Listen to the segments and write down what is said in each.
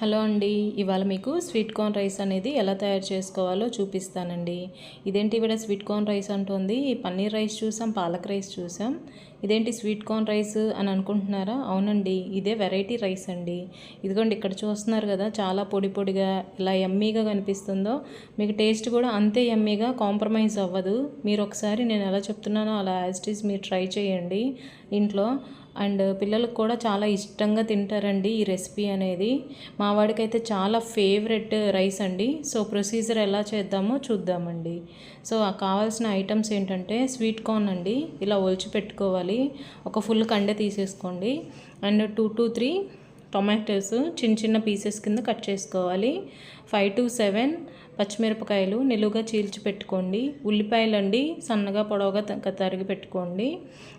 Hello అండి, ఇవాళ మీకు స్వీట్ కార్న్ రైస్ అనేది ఎలా తయారు చేసుకోవాలో చూపిస్తానండి. ఇదేంటి ఇక్కడ స్వీట్ కార్న్ రైస్ అంటుంది, పన్నీర్ రైస్ చూసాం, పాలక్ రైస్ చూసాం, ఇదేంటి స్వీట్ కార్న్ రైస్ అని అనుకుంటున్నారా? అవునండి, ఇదే వెరైటీ రైస్ అండి. ఇదిగోండి ఇక్కడ చూస్తున్నారు కదా, చాలా పొడి పొడిగా ఇలా యమ్మీగా కనిపిస్తుందో, మీకు టేస్ట్ కూడా అంతే యమ్మీగా, కాంప్రమైజ్ అవ్వదు. మీరు ఒకసారి నేను ఎలా చెప్తున్నానో అలా యాజ్ ఇట్ ఈజ్ మీరు ట్రై చేయండి ఇంట్లో. అండ్ పిల్లలకు కూడా చాలా ఇష్టంగా తింటారండి ఈ రెసిపీ అనేది. మా వాడికైతే చాలా ఫేవరెట్ రైస్ అండి. సో ప్రొసీజర్ ఎలా చేద్దామో చూద్దామండి. సో కావాల్సిన ఐటమ్స్ ఏంటంటే స్వీట్ కార్న్ అండి, ఇలా ఒలిచి పెట్టుకోవాలి. ఒక ఫుల్ కండె తీసేసుకోండి. అండ్ 2 to 3 టొమాటోస్ చిన్న చిన్న పీసెస్ కింద కట్ చేసుకోవాలి. 5 to 7 పచ్చిమిరపకాయలు నిలువుగా చీల్చి పెట్టుకోండి. ఉల్లిపాయలు అండి సన్నగా పొడవుగా తరిగి పెట్టుకోండి.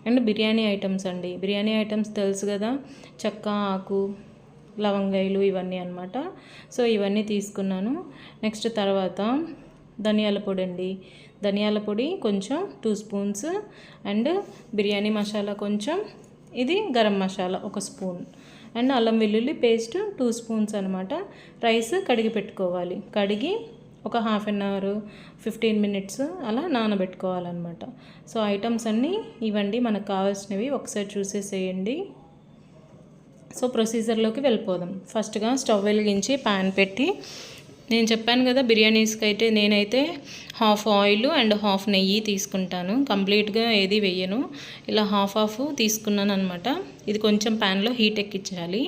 అండ్ బిర్యానీ ఐటమ్స్ అండి, బిర్యానీ ఐటమ్స్ తెలుసు కదా, చెక్క, ఆకు, లవంగాయలు ఇవన్నీ అనమాట. సో ఇవన్నీ తీసుకున్నాను. నెక్స్ట్ తర్వాత ధనియాల పొడి అండి, ధనియాల పొడి కొంచెం 2 స్పూన్స్. అండ్ బిర్యానీ మసాలా కొంచెం, ఇది గరం మసాలా 1 స్పూన్. అండ్ అల్లం వెల్లుల్లి పేస్ట్ 2 స్పూన్స్ అనమాట. రైస్ కడిగి పెట్టుకోవాలి. కడిగి ఒక 1/2 అవర్ 15 మినిట్స్ అలా నానబెట్టుకోవాలన్నమాట. సో ఐటమ్స్ అన్నీ ఇవ్వండి మనకు కావాల్సినవి, ఒకసారి చూసేసేయండి. సో ప్రొసీజర్లోకి వెళ్ళిపోదాం. ఫస్ట్గా స్టవ్ వెలిగించి ప్యాన్ పెట్టి, నేను చెప్పాను కదా బిర్యానీస్కి అయితే నేనైతే హాఫ్ ఆయిల్ అండ్ హాఫ్ నెయ్యి తీసుకుంటాను, కంప్లీట్గా ఏది వేయను. ఇలా హాఫ్ తీసుకున్నాను అనమాట. ఇది కొంచెం ప్యాన్లో హీట్ ఎక్కించాలి.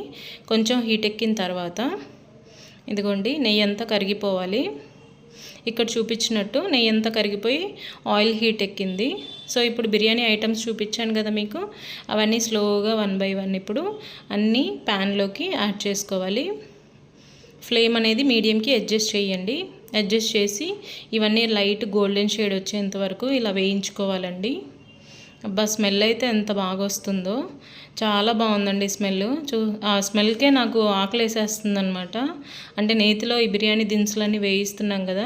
కొంచెం హీట్ ఎక్కిన తర్వాత ఇదిగోండి నెయ్యి అంతా కరిగిపోవాలి. ఇక్కడ చూపించినట్టు నెయ్యి అంతా కరిగిపోయి ఆయిల్ హీట్ ఎక్కింది. సో ఇప్పుడు బిర్యానీ ఐటమ్స్ చూపించాను కదా మీకు, అవన్నీ స్లోగా 1 by 1 ఇప్పుడు అన్నీ ప్యాన్లోకి యాడ్ చేసుకోవాలి. ఫ్లేమ్ అనేది మీడియంకి అడ్జస్ట్ చేయండి. అడ్జస్ట్ చేసి ఇవన్నీ లైట్ గోల్డెన్ షేడ్ వచ్చేంత వరకు ఇలా వేయించుకోవాలండి. అబ్బా స్మెల్ అయితే ఎంత బాగా వస్తుందో, చాలా బాగుందండి స్మెల్. ఆ స్మెల్కే నాకు ఆకలి వేసేస్తుంది అనమాట. అంటే నేతిలో ఈ బిర్యానీ దినుసులన్నీ వేయిస్తున్నాం కదా.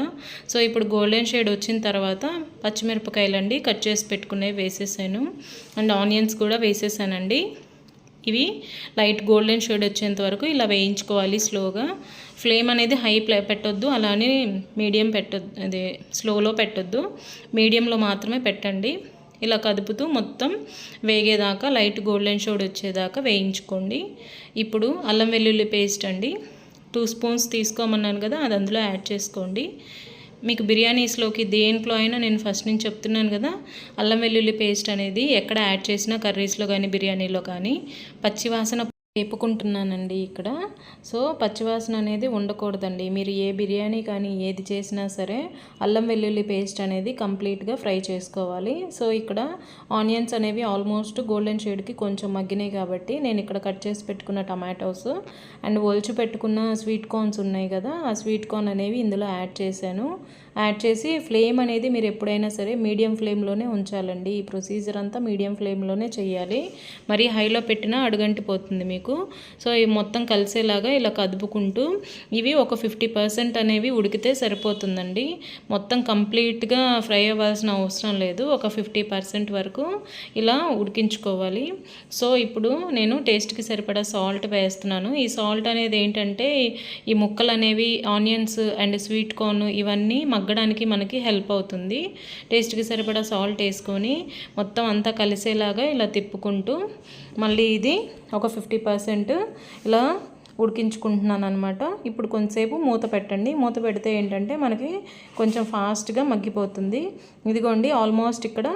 సో ఇప్పుడు గోల్డెన్ షేడ్ వచ్చిన తర్వాత పచ్చిమిరపకాయలు అండి కట్ చేసి పెట్టుకునేవి వేసేసాను. అండ్ ఆనియన్స్ కూడా వేసేసానండి. ఇవి లైట్ గోల్డెన్ షేడ్ వచ్చేంత వరకు ఇలా వేయించుకోవాలి స్లోగా. ఫ్లేమ్ అనేది హై పెట్టొద్దు, అలానే మీడియం పెట్టొద్దు, అదే స్లోలో పెట్టొద్దు, మీడియంలో మాత్రమే పెట్టండి. ఇలా కదుపుతూ మొత్తం వేగేదాకా, లైట్ గోల్డెన్ షేడ్ వచ్చేదాకా వేయించుకోండి. ఇప్పుడు అల్లం వెల్లుల్లి పేస్ట్ అండి 2 స్పూన్స్ తీసుకోమన్నాను కదా, అది అందులో యాడ్ చేసుకోండి. మీకు బిర్యానీస్లోకి దేంట్లో అయినా నేను ఫస్ట్ నుంచి చెప్తున్నాను కదా, అల్లం వెల్లుల్లి పేస్ట్ అనేది ఎక్కడ యాడ్ చేసినా కర్రీస్లో కానీ బిర్యానీలో కానీ పచ్చివాసన వేపుకుంటున్నానండి ఇక్కడ. సో పచ్చివాసన అనేది ఉండకూడదండి. మీరు ఏ బిర్యానీ కానీ ఏది చేసినా సరే అల్లం వెల్లుల్లి పేస్ట్ అనేది కంప్లీట్గా ఫ్రై చేసుకోవాలి. సో ఇక్కడ ఆనియన్స్ అనేవి ఆల్మోస్ట్ గోల్డెన్ షేడ్కి కొంచెం మగ్గినాయి కాబట్టి నేను ఇక్కడ కట్ చేసి పెట్టుకున్న టమాటోస్ అండ్ ఒలిచి పెట్టుకున్న స్వీట్ కార్న్స్ ఉన్నాయి కదా, ఆ స్వీట్ కార్న్ అనేవి ఇందులో యాడ్ చేశాను. యాడ్ చేసి ఫ్లేమ్ అనేది మీరు ఎప్పుడైనా సరే మీడియం ఫ్లేమ్లోనే ఉంచాలండి. ఈ ప్రొసీజర్ అంతా మీడియం ఫ్లేమ్లోనే చేయాలి. మరి హైలో పెట్టినా అడుగంటిపోతుంది మీకు. సో ఇవి మొత్తం కలిసేలాగా ఇలా కదుపుకుంటూ, ఇవి ఒక 50% అనేవి ఉడికితే సరిపోతుందండి. మొత్తం కంప్లీట్గా ఫ్రై అవ్వాల్సిన అవసరం లేదు. ఒక 50% వరకు ఇలా ఉడికించుకోవాలి. సో ఇప్పుడు నేను టేస్ట్కి సరిపడా సాల్ట్ వేస్తున్నాను. ఈ సాల్ట్ అనేది ఏంటంటే ఈ ముక్కలు అనేవి ఆనియన్స్ అండ్ స్వీట్ కార్న్ ఇవన్నీ మగ్గడానికి మనకి హెల్ప్ అవుతుంది. టేస్ట్కి సరిపడా సాల్ట్ వేసుకొని మొత్తం అంతా కలిసేలాగా ఇలా తిప్పుకుంటూ మళ్ళీ ఇది ఒక 50% ఇలా ఉడికించుకుంటున్నాను అనమాట. ఇప్పుడు కొంచెంసేపు మూత పెట్టండి. మూత పెడితే ఏంటంటే మనకి కొంచెం ఫాస్ట్గా మగ్గిపోతుంది. ఇదిగోండి ఆల్మోస్ట్ ఇక్కడ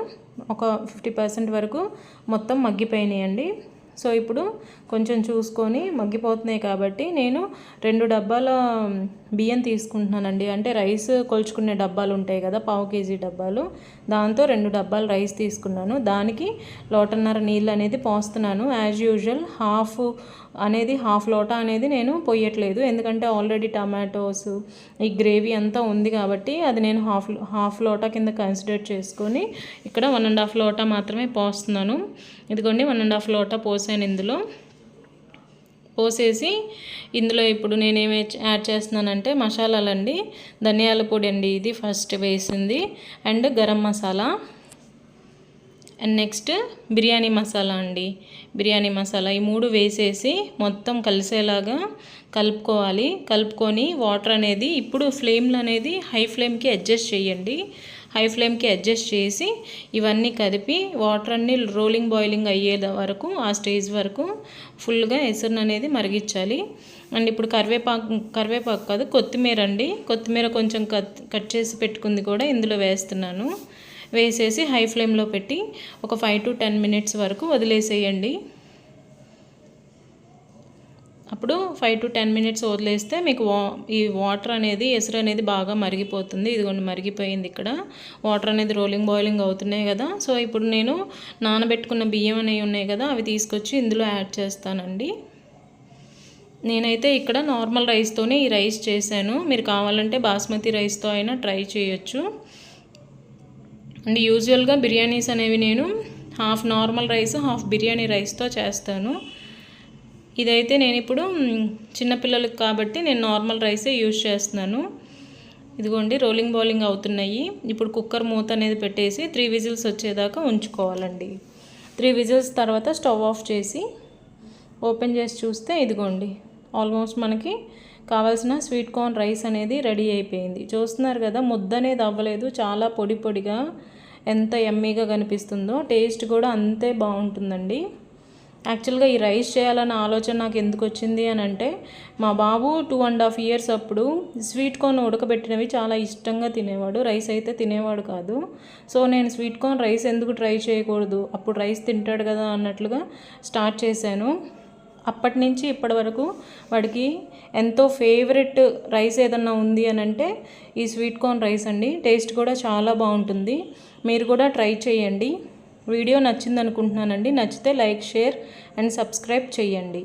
ఒక 50% వరకు మొత్తం మగ్గిపోయినాయండి. సో ఇప్పుడు కొంచెం చూసుకొని, మగ్గిపోతున్నాయి కాబట్టి నేను 2 డబ్బాల బియ్యం తీసుకుంటున్నానండి. అంటే రైస్ కొలుచుకునే డబ్బాలు ఉంటాయి కదా, పావు కేజీ డబ్బాలు, దాంతో 2 డబ్బాలు రైస్ తీసుకున్నాను. దానికి 1.5 లోటా నీళ్ళు అనేది పోస్తున్నాను. యాజ్ యూజువల్ హాఫ్ లోటా అనేది నేను పోయట్లేదు, ఎందుకంటే ఆల్రెడీ టమాటోస్ ఈ గ్రేవీ అంతా ఉంది కాబట్టి అది నేను హాఫ్ లోటా కింద కన్సిడర్ చేసుకొని ఇక్కడ 1.5 లోటా మాత్రమే పోస్తున్నాను. ఇదిగోండి 1.5 లోటా పోసాను. ఇందులో పోసేసి ఇందులో ఇప్పుడు నేనేమి యాడ్ చేస్తున్నానంటే మసాలాలండి. ధనియాల పొడి అండి ఇది ఫస్ట్ వేసింది, and garam masala, and next biryani masala అండి. బిర్యానీ మసాలా ఈ 3 వేసేసి మొత్తం కలిసేలాగా కలుపుకోవాలి. కలుపుకొని వాటర్ అనేది ఇప్పుడు ఫ్లేమ్లు అనేది హై ఫ్లేమ్కి అడ్జస్ట్ చేయండి. హై ఫ్లేమ్కి అడ్జస్ట్ చేసి ఇవన్నీ కలిపి వాటర్ అన్నీ రోలింగ్ బాయిలింగ్ అయ్యే వరకు ఆ స్టేజ్ వరకు ఫుల్గా ఎసరును అనేది మరిగించాలి. అండ్ ఇప్పుడు కరివేపాకు కాదు కొత్తిమీర అండి. కొత్తిమీర కొంచెం కట్ చేసి పెట్టుకుంది కూడా ఇందులో వేస్తున్నాను. వేసేసి హై ఫ్లేమ్లో పెట్టి ఒక 5 to 10 minutes వరకు వదిలేసేయండి. అప్పుడు 5 to 10 minutes వదిలేస్తే మీకు ఈ వాటర్ అనేది ఎసరు అనేది బాగా మరిగిపోతుంది. ఇదిగోండి మరిగిపోయింది. ఇక్కడ వాటర్ అనేది రోలింగ్ బాయిలింగ్ అవుతున్నాయి కదా. సో ఇప్పుడు నేను నానబెట్టుకున్న బియ్యం అనేవి ఉన్నాయి కదా, అవి తీసుకొచ్చి ఇందులో యాడ్ చేస్తానండి. నేనైతే ఇక్కడ నార్మల్ రైస్తోనే ఈ రైస్ చేశాను. మీరు కావాలంటే బాస్మతి రైస్తో అయినా ట్రై చేయొచ్చు. అండ్ యూజువల్గా బిర్యానీస్ అనేవి నేను half normal rice half biryani రైస్తో చేస్తాను. ఇదైతే నేను ఇప్పుడు చిన్నపిల్లలకి కాబట్టి నేను నార్మల్ రైసే యూజ్ చేస్తున్నాను. ఇదిగోండి రోలింగ్ బౌలింగ్ అవుతున్నాయి. ఇప్పుడు కుక్కర్ మూత అనేది పెట్టేసి 3 విజిల్స్ వచ్చేదాకా ఉంచుకోవాలండి. 3 విజిల్స్ తర్వాత స్టవ్ ఆఫ్ చేసి ఓపెన్ చేసి చూస్తే ఇదిగోండి ఆల్మోస్ట్ మనకి కావాల్సిన స్వీట్ కార్న్ రైస్ అనేది రెడీ అయిపోయింది. చూస్తున్నారు కదా, ముద్ద అనేది అవ్వలేదు, చాలా పొడి పొడిగా ఎంత యమ్మీగా కనిపిస్తుందో. టేస్ట్ కూడా అంతే బాగుంటుందండి. యాక్చువల్గా ఈ రైస్ చేయాలన్న ఆలోచన నాకు ఎందుకు వచ్చింది అని అంటే, మా బాబు 2.5 years అప్పుడు స్వీట్ కార్న్ ఉడకబెట్టినవి చాలా ఇష్టంగా తినేవాడు. రైస్ అయితే తినేవాడు కాదు. సో నేను స్వీట్ కార్న్ రైస్ ఎందుకు ట్రై చేయకూడదు, అప్పుడు రైస్ తింటాడు కదా అన్నట్లుగా స్టార్ట్ చేశాను. అప్పటి నుంచి ఇప్పటి వరకు వాడికి ఎంతో ఫేవరెట్ రైస్ ఏదన్నా ఉంది అని అంటే ఈ స్వీట్ కార్న్ రైస్ అండి. టేస్ట్ కూడా చాలా బాగుంటుంది. మీరు కూడా ట్రై చేయండి. వీడియో నచ్చింది అనుకుంటున్నానండి. నచ్చితే లైక్, షేర్ అండ్ సబ్స్క్రైబ్ చేయండి.